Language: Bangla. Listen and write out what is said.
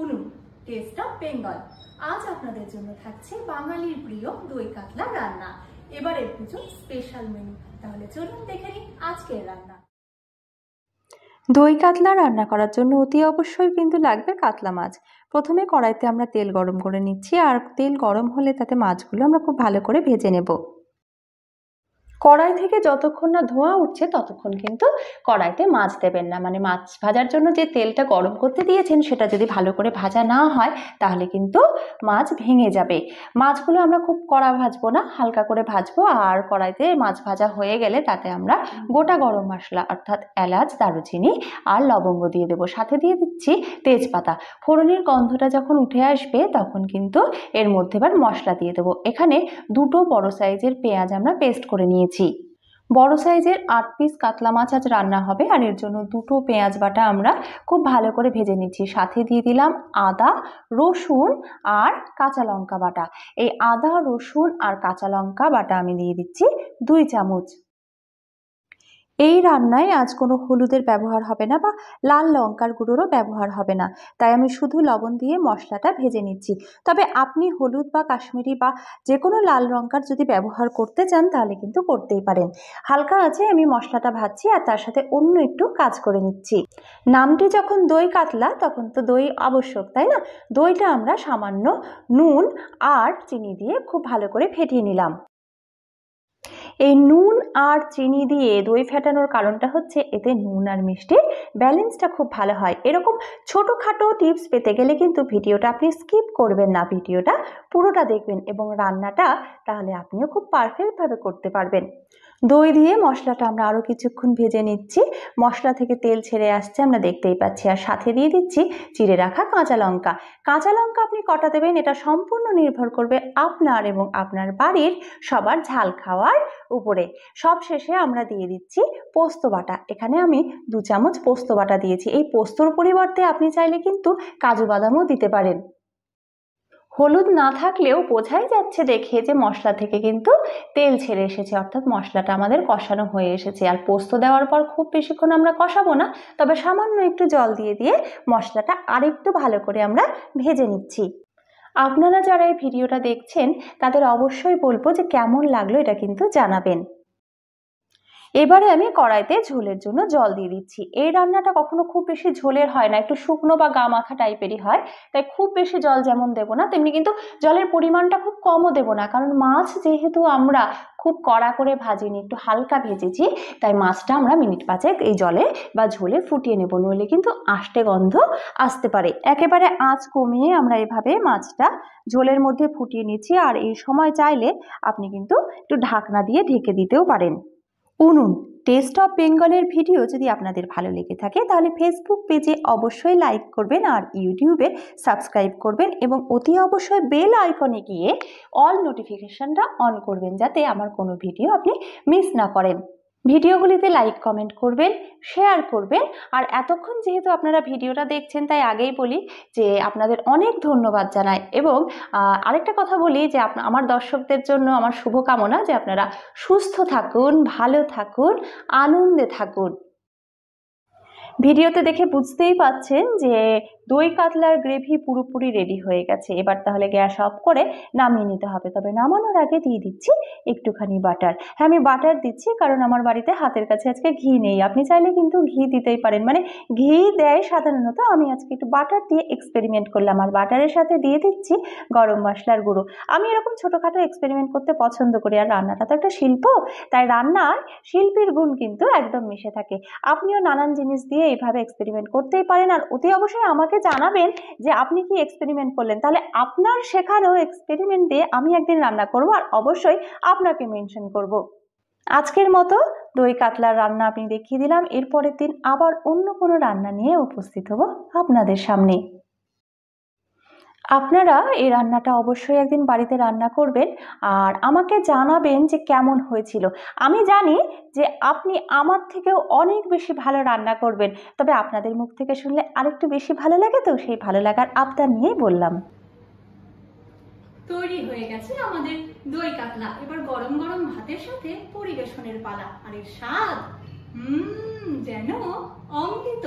উনুন টেস্ট অফ বেঙ্গল। আজ আপনাদের জন্য থাকছে বাঙালির প্রিয় দই কাতলা রান্না। এবারের পুজোর স্পেশাল মেনু। তাহলে চলুন দেখে নিই আজকের রান্না। দই কাতলা রান্না করার জন্য অতি অবশ্যই কিন্তু লাগবে কাতলা মাছ। প্রথমে কড়াইতে আমরা তেল গরম করে নিচ্ছি, আর তেল গরম হলে তাতে মাছগুলো আমরা খুব ভালো করে ভেজে নেব। কড়াই থেকে যতক্ষণ না ধোঁয়া উঠছে ততক্ষণ কিন্তু কড়াইতে মাছ দেবেন না। মানে মাছ ভাজার জন্য যে তেলটা গরম করতে দিয়েছেন সেটা যদি ভালো করে ভাজা না হয় তাহলে কিন্তু মাছ ভেঙে যাবে। মাছগুলো আমরা খুব কড়া ভাজবো না, হালকা করে ভাজবো। আর কড়াইতে মাছ ভাজা হয়ে গেলে তাতে আমরা গোটা গরম মশলা অর্থাৎ এলাচ, দারুচিনি আর লবঙ্গ দিয়ে দেবো। সাথে দিয়ে দিচ্ছি তেজপাতা। ফোড়নের গন্ধটা যখন উঠে আসবে তখন কিন্তু এর মধ্যে এবার মশলা দিয়ে দেবো। এখানে দুটো বড় সাইজের পেঁয়াজ আমরা পেস্ট করে নিয়েছি। বড় সাইজের 8 পিস কাতলা মাছ আজ রান্না হবে, আর এর জন্য দুটো পেঁয়াজ বাটা আমরা খুব ভালো করে ভেজে নিচ্ছি। সাথে দিয়ে দিলাম আদা, রসুন আর কাঁচা লঙ্কা বাটা। এই আদা, রসুন আর কাঁচা লঙ্কা বাটা আমি দিয়ে দিচ্ছি 2 চামচ। এই রান্নায় আজ কোনো হলুদের ব্যবহার হবে না বা লাল লঙ্কার গুঁড়োরও ব্যবহার হবে না, তাই আমি শুধু লবণ দিয়ে মশলাটা ভেজে নিচ্ছি। তবে আপনি হলুদ বা কাশ্মীরি বা যে কোনো লাল লঙ্কার যদি ব্যবহার করতে চান তাহলে কিন্তু করতেই পারেন। হালকা আছে আমি মশলাটা ভাজছি আর তার সাথে অন্য একটু কাজ করে নিচ্ছি। নামটি যখন দই কাতলা তখন তো দই আবশ্যক, তাই না? দইটা আমরা সামান্য নুন আর চিনি দিয়ে খুব ভালো করে ফেটিয়ে নিলাম। এই নুন আর চিনি দিয়ে দই ফেটানোর কারণটা হচ্ছে এতে নুন আর মিষ্টির ব্যালেন্সটা খুব ভালো হয়। এরকম ছোটোখাটো টিপস পেতে গেলে কিন্তু ভিডিওটা আপনি স্কিপ করবেন না, ভিডিওটা পুরোটা দেখবেন এবং রান্নাটা তাহলে আপনিও খুব পারফেক্টভাবে করতে পারবেন। দই দিয়ে মশলাটা আমরা আরও কিছুক্ষণ ভেজে নিচ্ছি। মশলা থেকে তেল ছেড়ে আসছে আমরা দেখতেই পাচ্ছি, আর সাথে দিয়ে দিচ্ছি চিড়ে রাখা কাঁচা লঙ্কা। কাঁচা লঙ্কা আপনি কটা দেবেন এটা সম্পূর্ণ নির্ভর করবে আপনার এবং আপনার বাড়ির সবার ঝাল খাওয়ার উপরে। সব শেষে আমরা দিয়ে দিচ্ছি পোস্ত বাটা। এখানে আমি 2 চামচ পোস্ত বাটা দিয়েছি। এই পোস্তর পরিবর্তে আপনি চাইলে কিন্তু কাজু বাদামও দিতে পারেন। হলুদ না থাকলেও বোঝাই যাচ্ছে দেখে যে মশলা থেকে কিন্তু তেল ছেড়ে এসেছে, অর্থাৎ মশলাটা আমাদের কষানো হয়ে এসেছে। আর পোস্ত দেওয়ার পর খুব বেশিক্ষণ আমরা কষাবো না, তবে সামান্য একটু জল দিয়ে দিয়ে মশলাটা আরেকটু ভালো করে আমরা ভেজে নিচ্ছি। আপনারা যারা এই ভিডিওটা দেখছেন তাদের অবশ্যই বলবো যে কেমন লাগলো এটা কিন্তু জানাবেন। এবারে আমি কড়াইতে ঝোলের জন্য জল দিয়ে দিচ্ছি। এই রান্নাটা কখনো খুব বেশি ঝোলের হয় না, একটু শুকনো বা গা মাখা টাইপেরই হয়, তাই খুব বেশি জল যেমন দেবো না তেমনি কিন্তু জলের পরিমাণটা খুব কমও দেবো না। কারণ মাছ যেহেতু আমরা খুব কড়া করে ভাজিনি, একটু হালকা ভেজেছি, তাই মাছটা আমরা মিনিট 5 এই জলে বা ঝোলে ফুটিয়ে নেব, নইলে কিন্তু আষ্টে গন্ধ আসতে পারে। একেবারে আঁচ কমিয়ে আমরা এভাবে মাছটা ঝোলের মধ্যে ফুটিয়ে নিচ্ছি। আর এই সময় চাইলে আপনি কিন্তু একটু ঢাকনা দিয়ে ঢেকে দিতেও পারেন। উনুন টেস্ট অফ বেঙ্গলের ভিডিও যদি আপনাদের ভালো লেগে থাকে তাহলে ফেসবুক পেজে অবশ্যই লাইক করবেন, আর ইউটিউবে সাবস্ক্রাইব করবেন এবং অতি অবশ্যই বেল আইকনে গিয়ে অল নোটিফিকেশনটা অন করবেন, যাতে আমার কোনো ভিডিও আপনি মিস না করেন। ভিডিওগুলিতে লাইক, কমেন্ট করবেন, শেয়ার করবেন। আর এতক্ষণ যেহেতু আপনারা ভিডিওটা দেখছেন তাই আগেই বলি যে আপনাদের অনেক ধন্যবাদ জানাই। এবং আরেকটা কথা বলি যে আমার দর্শকদের জন্য আমার শুভকামনা যে আপনারা সুস্থ থাকুন, ভালো থাকুন, আনন্দে থাকুন। ভিডিওতে দেখে বুঝতেই পাচ্ছেন যে দই কাতলার গ্রেভি পুরোপুরি রেডি হয়ে গেছে। এবার তাহলে গ্যাস অফ করে নামিয়ে নিতে হবে। তবে নামানোর আগে দিয়ে দিচ্ছি একটুখানি বাটার। হ্যাঁ, আমি বাটার দিচ্ছি কারণ আমার বাড়িতে হাতের কাছে আজকে ঘি নেই। আপনি চাইলে কিন্তু ঘি দিতেই পারেন, মানে ঘি দেয় সাধারণত, আমি আজকে একটু বাটার দিয়ে এক্সপেরিমেন্ট করলাম। আর বাটারের সাথে দিয়ে দিচ্ছি গরম মশলার গুঁড়ো। আমি এরকম ছোটোখাটো এক্সপেরিমেন্ট করতে পছন্দ করি, আর রান্নাটা তো একটা শিল্প, তাই রান্নার শিল্পীর গুণ কিন্তু একদম মিশে থাকে। আপনিও নানান জিনিস দিয়ে এইভাবে এক্সপেরিমেন্ট করতেই পারেন। আর অতি অবশ্যই আমাকে জানাবেন যে আপনি কি এক্সপেরিমেন্ট করলেন, তাহলে আপনার শেখানো এক্সপেরিমেন্ট দিয়ে আমি একদিন রান্না করব আর অবশ্যই আপনাকে মেনশন করব। আজকের মতো দই কাতলার রান্না আপনি দেখিয়ে দিলাম। এরপরের দিন আবার অন্য কোনো রান্না নিয়ে উপস্থিত হব আপনাদের সামনে। আপনারা এই রান্নাটা অবশ্যই একদিন বাড়িতে রান্না করবেন আর আমাকে জানাবেন যে কেমন হয়েছিল। আমি জানি যে আপনি আমার থেকেও অনেক বেশি ভালো রান্না করবেন, তবে আপনাদের মুখ থেকে শুনলে আরেকটু বেশি ভালো লাগে, তো সেই ভালো লাগার আবদার নিয়েই বললাম। তৈরি হয়ে গেছে আমাদের দই কাতলা। এবার গরম গরম ভাতের সাথে পরিবেশনের পালা। আর এর স্বাদ যেন অমৃত।